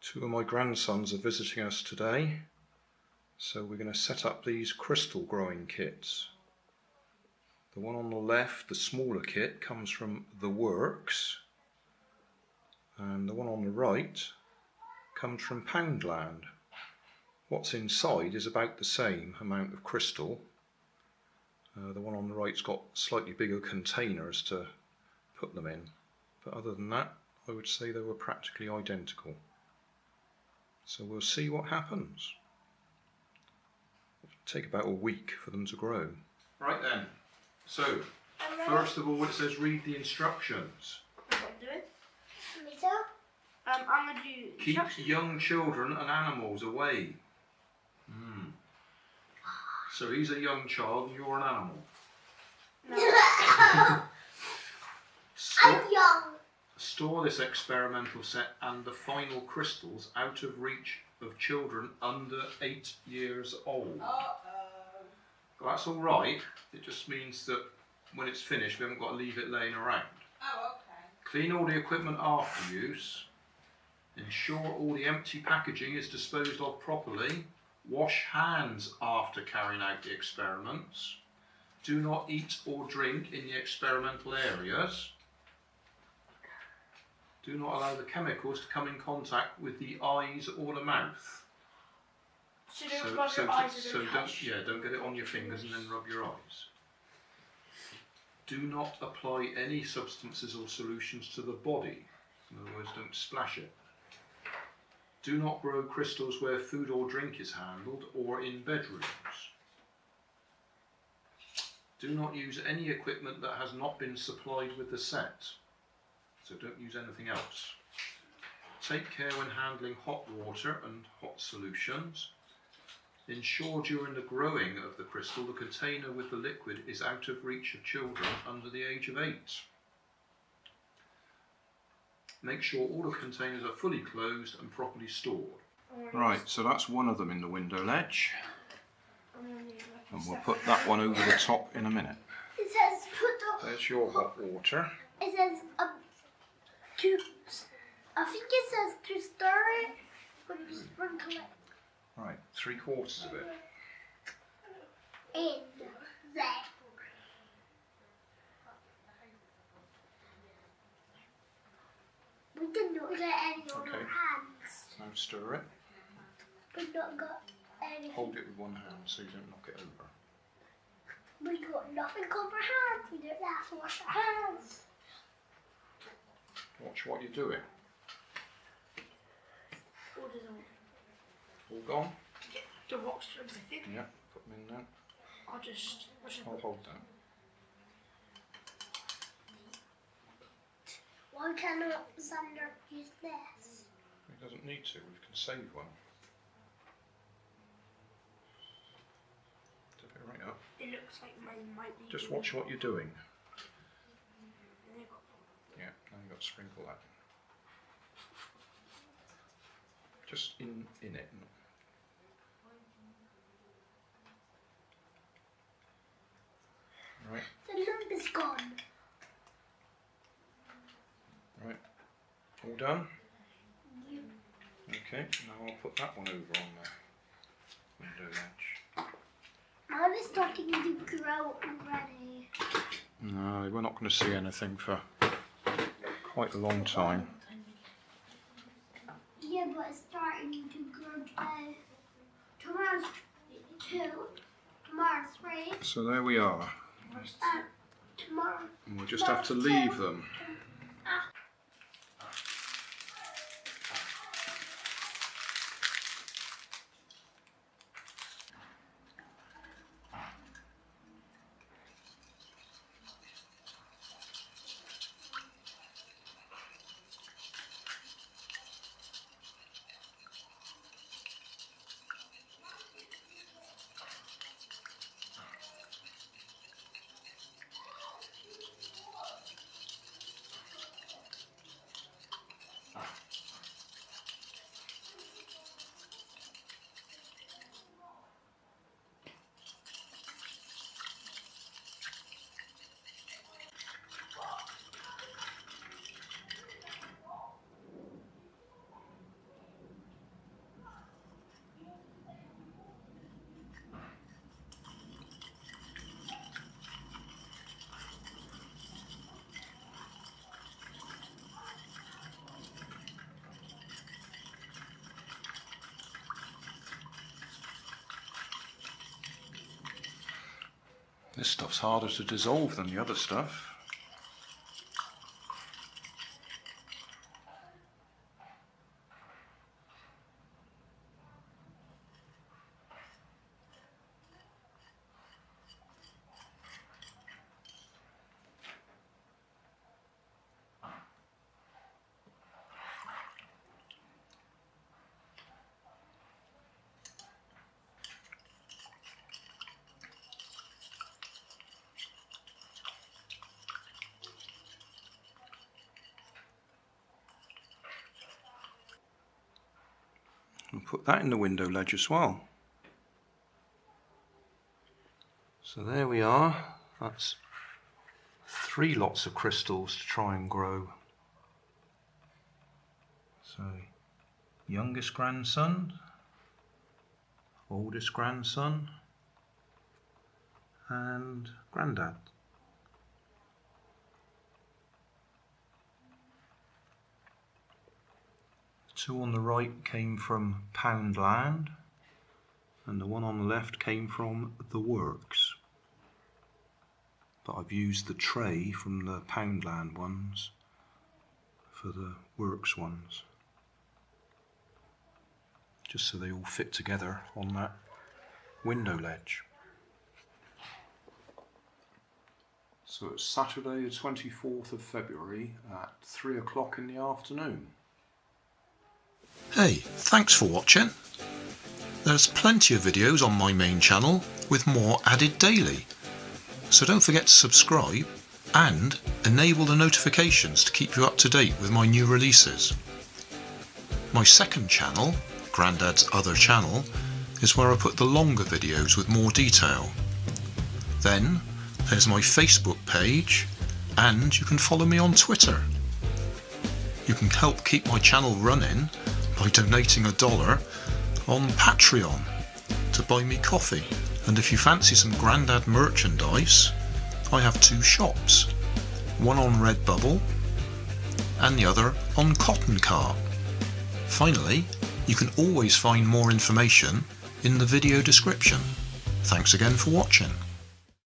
Two of my grandsons are visiting us today, so we're going to set up these crystal growing kits. The one on the left, the smaller kit, comes from The Works, and the one on the right comes from Poundland. What's inside is about the same amount of crystal. The one on the right's got slightly bigger containers to put them in, but other than that I would say they were practically identical. So we'll see what happens. It'll take about a week for them to grow. Right then, so first of all it says read the instructions. That's what I'm doing. Me too. I'm going to do Keep young children and animals away. So he's a young child and you're an animal. No. I'm young. Store this experimental set and the final crystals out of reach of children under 8 years old. Well, that's all right. It just means that when it's finished, we haven't got to leave it laying around. Oh, okay. Clean all the equipment after use. Ensure all the empty packaging is disposed of properly. Wash hands after carrying out the experiments. Do not eat or drink in the experimental areas. Do not allow the chemicals to come in contact with the eyes or the mouth. So don't rub your eyes and don't get it on your fingers and then rub your eyes. Do not apply any substances or solutions to the body. In other words, don't splash it. Do not grow crystals where food or drink is handled or in bedrooms. Do not use any equipment that has not been supplied with the set. So don't use anything else. Take care when handling hot water and hot solutions. Ensure during the growing of the crystal the container with the liquid is out of reach of children under the age of 8. Make sure all the containers are fully closed and properly stored. Right, so that's one of them in the window ledge. And we'll put that one over the top in a minute. It says put the. There's your hot water. It says to. I think it says to stir it when you sprinkle it Right, 3/4 of it. in there. We did not get any on our hands. Now stir it. We've not got any. Hold it with one hand so you don't knock it over. We got nothing on our hands. We don't have to wash our hands. Watch what you're doing. Orders on. All gone? The rocks and everything. Yeah, put them in now. I'll Hold that. Why cannot Xander use this? He doesn't need to, we can save one. Tip it right up. It looks like mine might be. Just watch what you're doing. And they've got- Yeah, now you've got to sprinkle that. Just in it. Right, The lump is gone. right. All done? You. Okay, now I'll put that one over on the window ledge. Mine is starting to grow already. No, we're not going to see anything for quite a long time. Yeah, but it's starting to grow today. Tomorrow's 2. Tomorrow's 3. So there we are. Tomorrow. And we'll just have to leave them. This stuff's harder to dissolve than the other stuff. We'll put that in the window ledge as well. So there we are. That's 3 lots of crystals to try and grow. So, youngest grandson, oldest grandson, and granddad. Two on the right came from Poundland, and the one on the left came from the Works. But I've used the tray from the Poundland ones for the Works ones, just so they all fit together on that window ledge. So it's Saturday the 24th of February at 3 o'clock in the afternoon. Hey, thanks for watching. There's plenty of videos on my main channel with more added daily. So don't forget to subscribe and enable the notifications to keep you up to date with my new releases. My second channel, Grandad's Other Channel, is where I put the longer videos with more detail. Then there's my Facebook page, and you can follow me on Twitter. You can help keep my channel running by donating $1 on Patreon to buy me coffee. And if you fancy some Grandad merchandise, I have 2 shops, one on Redbubble and the other on Cotton Cart. Finally, you can always find more information in the video description. Thanks again for watching.